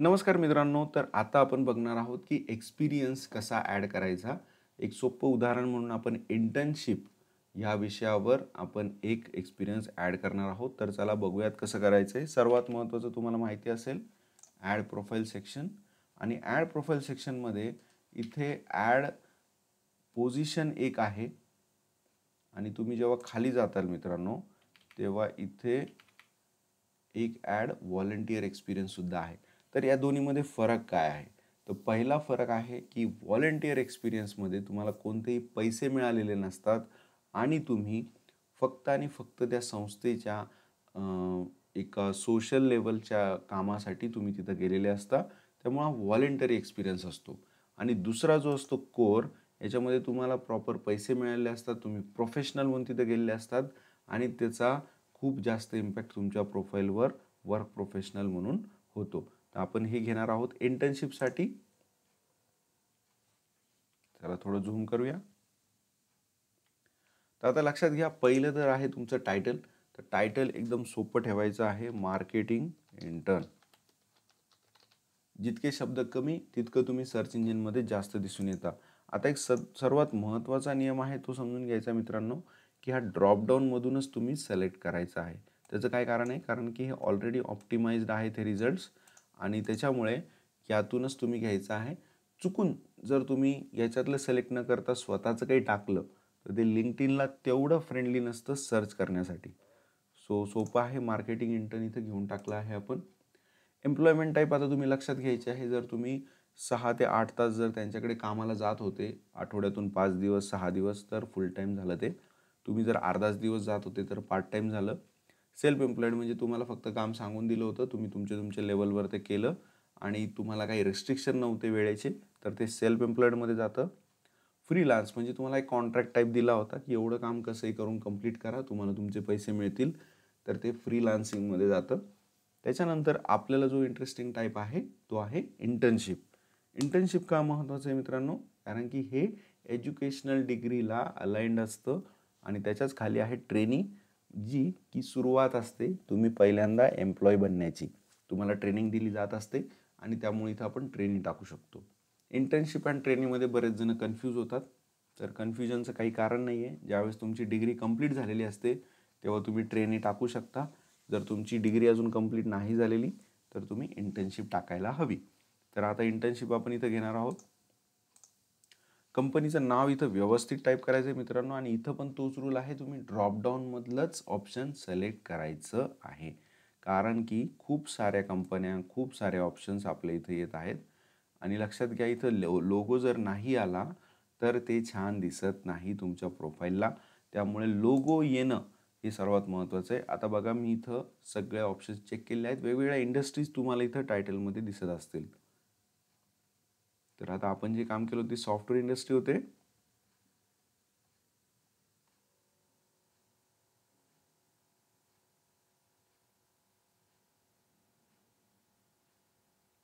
नमस्कार मित्रांनो, तर आता आपण बघणार आहोत की एक्सपिरियन्स कसा ॲड करायचा. एक सोपं उदाहरण म्हणून आपण इंटर्नशिप या विषयावर आपण एक एक्सपिरियन्स ॲड करणार आहोत. तर चला बघूयात कसं करायचं आहे. सर्वात महत्त्वाचं तुम्हाला माहिती असेल ॲड प्रोफाईल सेक्शन आणि ॲड प्रोफाईल सेक्शनमध्ये इथे ॲड पोझिशन एक आहे आणि तुम्ही जेव्हा खाली जाताल मित्रांनो, तेव्हा इथे एक ॲड व्हॉलंटियर एक्सपिरियन्ससुद्धा आहे. तर या दोन्हीमध्ये फरक काय आहे? तर पहिला फरक आहे की व्हॉलंटियर एक्सपिरियन्समध्ये तुम्हाला कोणतेही पैसे मिळालेले नसतात आणि तुम्ही फक्त आणि फक्त त्या संस्थेच्या एका सोशल लेवलच्या कामासाठी तुम्ही तिथं गेलेले असता. त्यामुळं व्हॉलंटरी एक्सपिरियन्स असतो. आणि दुसरा जो असतो कोर, याच्यामध्ये तुम्हाला प्रॉपर पैसे मिळालेले असतात. तुम्ही प्रोफेशनल म्हणून तिथं गेलेले असतात आणि त्याचा खूप जास्त इम्पॅक्ट तुमच्या प्रोफाईलवर वर्क प्रोफेशनल म्हणून होतो. तर आपण हे घेणार आहोत इंटर्नशिपसाठी. चला थोडं झूम करूया. तर आता लक्षात घ्या, पहिलं तर आहे तुमचं टायटल. तर टायटल एकदम सोपं ठेवायचं आहे, मार्केटिंग इंटर्न. जितके शब्द कमी तितकं तुम्ही सर्च इंजिनमध्ये जास्त दिसून येता. आता एक सर्वात महत्त्वाचा नियम आहे तो समजून घ्यायचा मित्रांनो, की हा ड्रॉपडाऊनमधूनच तुम्ही सिलेक्ट करायचा आहे. त्याचं काय कारण आहे? कारण की हे ऑलरेडी ऑप्टिमाइज्ड आहे ते रिझल्ट्स आणि त्याच्यामुळे यातूनच तुम्ही घ्यायचं आहे. चुकून जर तुम्ही याच्यातलं सिलेक्ट न करता स्वतःचं काही टाकलं तर ते लिंक्डइनला तेवढं फ्रेंडली नसतं सर्च करण्यासाठी. सोपं आहे, मार्केटिंग इंटर्न इथं घेऊन टाकलं आहे आपण. एम्प्लॉयमेंट टाईप आता तुम्ही लक्षात घ्यायचे आहे. जर तुम्ही 6 ते 8 तास जर त्यांच्याकडे कामाला जात होते, आठवड्यातून 5 दिवस 6 दिवस, तर फुल टाईम झालं ते. तुम्ही जर अर्धाच दिवस जात होते तर पार्ट टाईम झालं. सेल्फ एम्प्लॉईड म्हणजे तुम्हाला फक्त काम सांगून दिलं होतं, तुम्ही तुमच्या लेवलवर ते केलं आणि तुम्हाला काही रिस्ट्रिक्शन नव्हते वेळेचे, तर ते सेल्फ एम्प्लॉईडमध्ये जातं. फ्रीलान्स म्हणजे तुम्हाला एक कॉन्ट्रॅक्ट टाईप दिला होता की एवढं काम कसंही करून कंप्लीट करा, तुम्हाला तुमचे पैसे मिळतील, तर ते फ्रीलान्सिंगमध्ये जातं. त्याच्यानंतर आपल्याला जो इंटरेस्टिंग टाईप आहे तो आहे इंटर्नशिप. इंटर्नशिप का महत्त्वाचं आहे मित्रांनो? कारण की हे एज्युकेशनल डिग्रीला अलाइंड असतं आणि त्याच्याच खाली आहे ट्रेनिंग, जी की सुरुवात असते तुम्ही पहिल्यांदा एम्प्लॉय बनण्याची. तुम्हाला ट्रेनिंग दिली जात असते आणि त्यामुळे इथं आपण ट्रेनिंग टाकू शकतो. इंटर्नशिप अँड ट्रेनिंगमध्ये बरेच जण कन्फ्यूज होतात. तर कन्फ्युजनचं काही कारण नाही आहे. ज्यावेळेस तुमची डिग्री कंप्लीट झालेली असते तेव्हा तुम्ही ट्रेनिंग टाकू शकता. जर तुमची डिग्री अजून कंप्लीट नाही झालेली तर तुम्ही इंटर्नशिप टाकायला हवी. तर आता इंटर्नशिप आपण इथं घेणार आहोत. कंपनीचं नाव इथं व्यवस्थित टाईप करायचं आहे मित्रांनो आणि इथं पण तोच रूल आहे, तुम्ही ड्रॉपडाऊनमधलंच ऑप्शन सिलेक्ट करायचं आहे. कारण की खूप साऱ्या कंपन्या, खूप सारे ऑप्शन्स आपल्या इथं येत आहेत आणि लक्षात घ्या, इथं लोगो जर नाही आला तर ते छान दिसत नाही तुमच्या प्रोफाईलला. त्यामुळे लोगो येणं हे सर्वात महत्त्वाचं आहे. आता बघा, मी इथं सगळे ऑप्शन्स चेक केले आहेत. वेगवेगळ्या इंडस्ट्रीज तुम्हाला इथं टायटलमध्ये दिसत असतील. तर आता आपण जे काम केलं ते सॉफ्टवेअर इंडस्ट्री होते.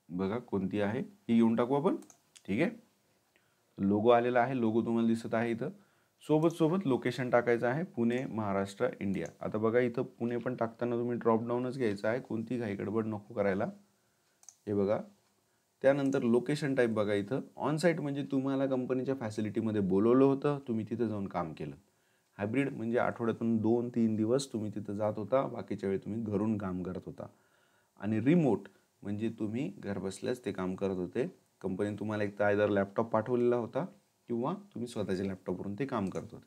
बघा कोणती आहे ही घेऊन टाकू आपण. ठीक आहे, लोगो आलेला आहे. लोगो तुम्हाला दिसत आहे इथं. सोबत लोकेशन टाकायचं आहे, पुणे महाराष्ट्र इंडिया. आता बघा, इथं पुणे पण टाकताना तुम्ही ड्रॉपडाऊनच घ्यायचं आहे, कोणती घाई गडबड नको करायला. हे बघा, त्यानंतर लोकेशन टाईप बघा, इथं ऑन साईट म्हणजे तुम्हाला कंपनीच्या फॅसिलिटीमध्ये बोलवलं होतं, तुम्ही तिथं जाऊन काम केलं. हायब्रिड म्हणजे आठवड्यातून 2-3 दिवस तुम्ही तिथं जात होता, बाकीच्या वेळी तुम्ही घरून काम करत होता. आणि रिमोट म्हणजे तुम्ही घर बसल्याच ते काम करत होते. कंपनीने तुम्हाला एक तर आयदर लॅपटॉप पाठवलेला होता किंवा तुम्ही स्वतःच्या लॅपटॉपवरून ते काम करत होते.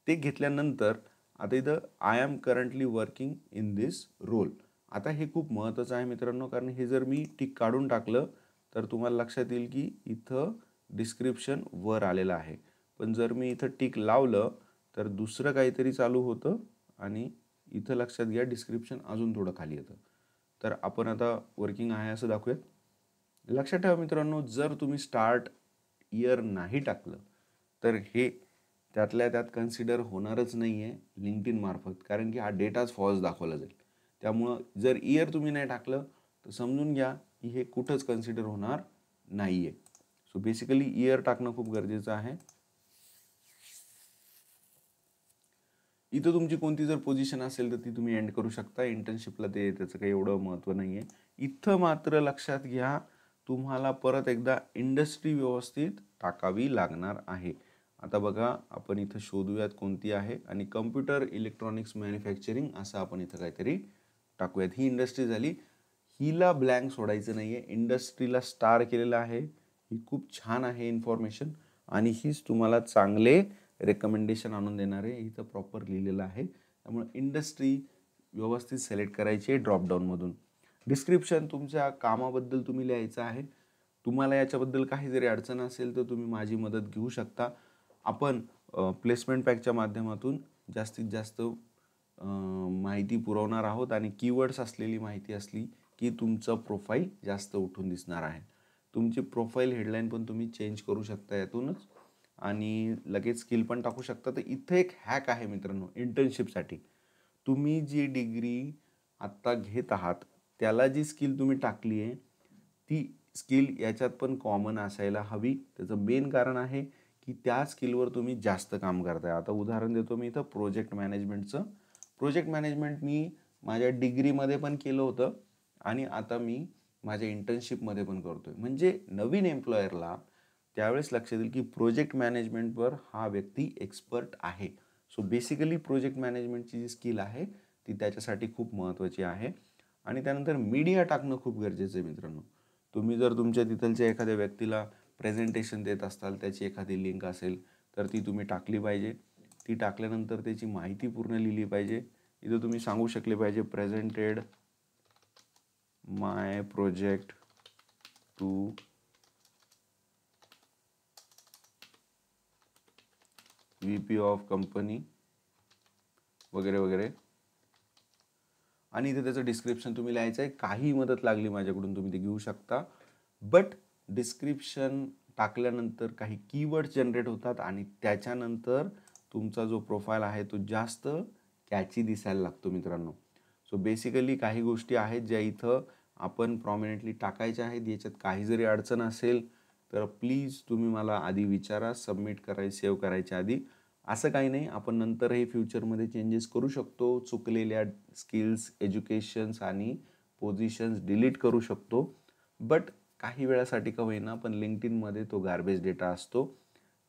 ते घेतल्यानंतर आता इथं I am currently working in this role. आता हे खूप महत्त्वाचं आहे मित्रांनो, कारण हे जर मी टिक काढून टाकलं तर तुम्हाला लक्षात येईल की इथं डिस्क्रिप्शन वर आलेलं आहे. पण जर मी इथं टिक लावलं तर दुसरं काहीतरी चालू होतं आणि इथं लक्षात घ्या, डिस्क्रिप्शन अजून थोडं खाली येतं. तर आपण आता वर्किंग आहे असं दाखवूयात. लक्षात ठेवा मित्रांनो, जर तुम्ही स्टार्ट इयर नाही टाकलं तर हे त्यातल्या त्यात कन्सिडर होणारच नाही आहे लिंक्डइन मार्फत, कारण की हा डेटाच फॉल्स दाखवला जाईल. त्यामुळं जर इयर तुम्ही नाही टाकलं तर समजून घ्या की हे कुठंच कन्सिडर होणार नाही आहे. सो बेसिकली इयर टाकणं खूप गरजेचं आहे. इथं तुमची कोणती जर पोझिशन असेल तर ती तुम्ही एंड करू शकता. इंटर्नशिपला त्याचं काही एवढं महत्त्व नाही आहे. इथं मात्र लक्षात घ्या, तुम्हाला परत एकदा इंडस्ट्री व्यवस्थित टाकावी लागणार आहे. आता बघा, आपण इथं शोधूयात कोणती आहे आणि कम्प्युटर इलेक्ट्रॉनिक्स मॅन्युफॅक्चरिंग असं आपण इथं काहीतरी टाकूयात. ही इंडस्ट्री झाली. हिला ब्लँक सोडायचं नाही आहे. इंडस्ट्रीला स्टार केलेलं आहे. ही खूप छान आहे इन्फॉर्मेशन आणि हीच तुम्हाला चांगले रेकमेंडेशन आणून देणार आहे. इथं प्रॉपर लिहिलेलं आहे. त्यामुळे इंडस्ट्री व्यवस्थित सिलेक्ट करायची आहे ड्रॉपडाऊनमधून. डिस्क्रिप्शन तुमच्या कामाबद्दल तुम्ही लिहायचं आहे. तुम्हाला याच्याबद्दल काही जरी अडचण असेल तर तुम्ही माझी मदत घेऊ शकता. आपण प्लेसमेंट पॅकच्या माध्यमातून जास्तीत जास्त माहिती पुरवणार आहोत आणि कीवर्ड्स असलेली माहिती असली की तुमचं प्रोफाईल जास्त उठून दिसणार आहे. तुमची प्रोफाईल हेडलाईन पण तुम्ही चेंज करू शकता यातूनच आणि लगेच स्किल पण टाकू शकता. तर इथे एक हॅक आहे मित्रांनो इंटर्नशिपसाठी. तुम्ही जी डिग्री आत्ता घेत आहात त्याला जी स्किल तुम्ही टाकली आहे ती स्किल याच्यात पण कॉमन असायला हवी. त्याचं मेन कारण आहे की त्या स्किलवर तुम्ही जास्त काम करताय. आता उदाहरण देतो मी इथं प्रोजेक्ट मॅनेजमेंटचं. प्रोजेक्ट मॅनेजमेंट मी माझ्या डिग्रीमध्ये पण केलं होतं आणि आता मी माझ्या इंटर्नशिपमध्ये पण करतोय. म्हणजे नवीन एम्प्लॉयरला त्यावेळेस लक्षात येईल की प्रोजेक्ट मॅनेजमेंटवर हा व्यक्ती एक्सपर्ट आहे. सो बेसिकली प्रोजेक्ट मॅनेजमेंटची जी स्किल आहे ती त्याच्यासाठी खूप महत्त्वाची आहे. आणि त्यानंतर मीडिया टाकणं खूप गरजेचं आहे मित्रांनो. तुम्ही जर तुमच्या तिथलच्या एखाद्या व्यक्तीला प्रेझेंटेशन देत असाल, त्याची एखादी लिंक असेल तर ती तुम्ही टाकली पाहिजे. ती टाकल्यानंतर त्याची माहिती पूर्ण लिहिली पाहिजे. इथं तुम्ही सांगू शकले पाहिजे presented my project to VP of company वगैरे वगैरे. आणि इथे त्याचं डिस्क्रिप्शन तुम्ही लिहायचं आहे. काही मदत लागली माझ्याकडून तुम्ही ते घेऊ शकता. बट डिस्क्रिप्शन टाकल्यानंतर काही कीवर्ड जनरेट होतात आणि त्याच्यानंतर तुमचा जो प्रोफाईल आहे तो जास्त कॅची दिसायला लागतो मित्रांनो. सो बेसिकली काही गोष्टी आहेत ज्या इथं आपण प्रॉमिनेंटली टाकायच्या आहेत. याच्यात काही जरी अडचण असेल तर प्लीज तुम्ही मला आधी विचारा. सबमिट करायचं सेव्ह करायच्या आधी. असं काही नाही, आपण नंतरही फ्युचरमध्ये चेंजेस करू शकतो. चुकलेल्या स्किल्स, एज्युकेशन्स आणि पोझिशन्स डिलीट करू शकतो. बट काही वेळासाठी का होईना पण लिंक्डइनमध्ये तो गार्बेज डेटा असतो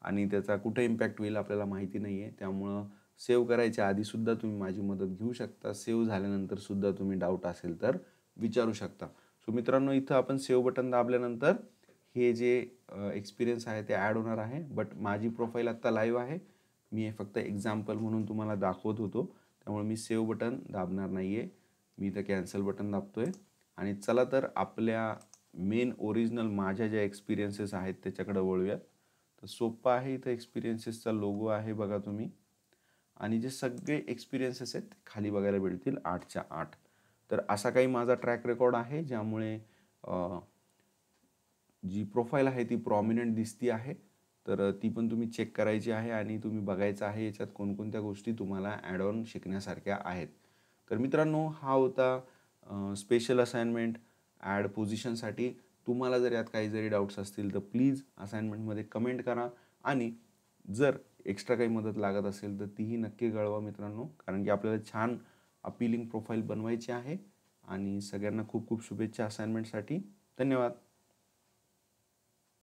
आणि त्याचा कुठे इम्पॅक्ट होईल आपल्याला माहिती नाही आहे. त्यामुळं सेव्ह करायच्या आधीसुद्धा तुम्ही माझी मदत घेऊ शकता. सेव्ह झाल्यानंतर सुद्धा तुम्ही डाऊट असेल तर विचारू शकता. सो मित्रांनो, इथं आपण सेव्ह बटन दाबल्यानंतर हे जे एक्सपिरियन्स आहे ते ॲड होणार आहे. बट माझी प्रोफाईल आत्ता लाईव्ह आहे. मी हे फक्त एक्झाम्पल म्हणून तुम्हाला दाखवत होतो. त्यामुळे मी सेव्ह बटन दाबणार नाही आहे. मी इथं कॅन्सल बटन दाबतोय आणि चला तर आपल्या मेन ओरिजिनल माझ्या ज्या एक्सपिरियन्सेस आहेत त्याच्याकडे वळूयात. तर सोपं आहे. इथं एक्सपिरियन्सेसचा लोगो आहे बघा तुम्ही आणि जे सगळे एक्सपिरियन्सेस आहेत खाली बघायला भेटतील 8च्या 8. तर असा काही माझा ट्रॅक रेकॉर्ड आहे ज्यामुळे जी प्रोफाईल आहे ती प्रॉमिनंट दिसती आहे. तर ती पण तुम्ही चेक करायची आहे आणि तुम्ही बघायचं आहे याच्यात कोणकोणत्या गोष्टी तुम्हाला ॲड ऑन शिकण्यासारख्या आहेत. तर मित्रांनो, हा होता स्पेशल असाइनमेंट ॲड पोझिशनसाठी. तुम्हाला जर यात काही जरी डाऊट्स असतील तर प्लीज असाइनमेंटमध्ये कमेंट करा आणि जर एक्स्ट्रा काही मदत लागत असेल तर तीही नक्की कळवा मित्रांनो. कारण की आपल्याला छान अपीलिंग प्रोफाईल बनवायची आहे आणि सगळ्यांना खूप खूप शुभेच्छा असाइनमेंटसाठी. धन्यवाद.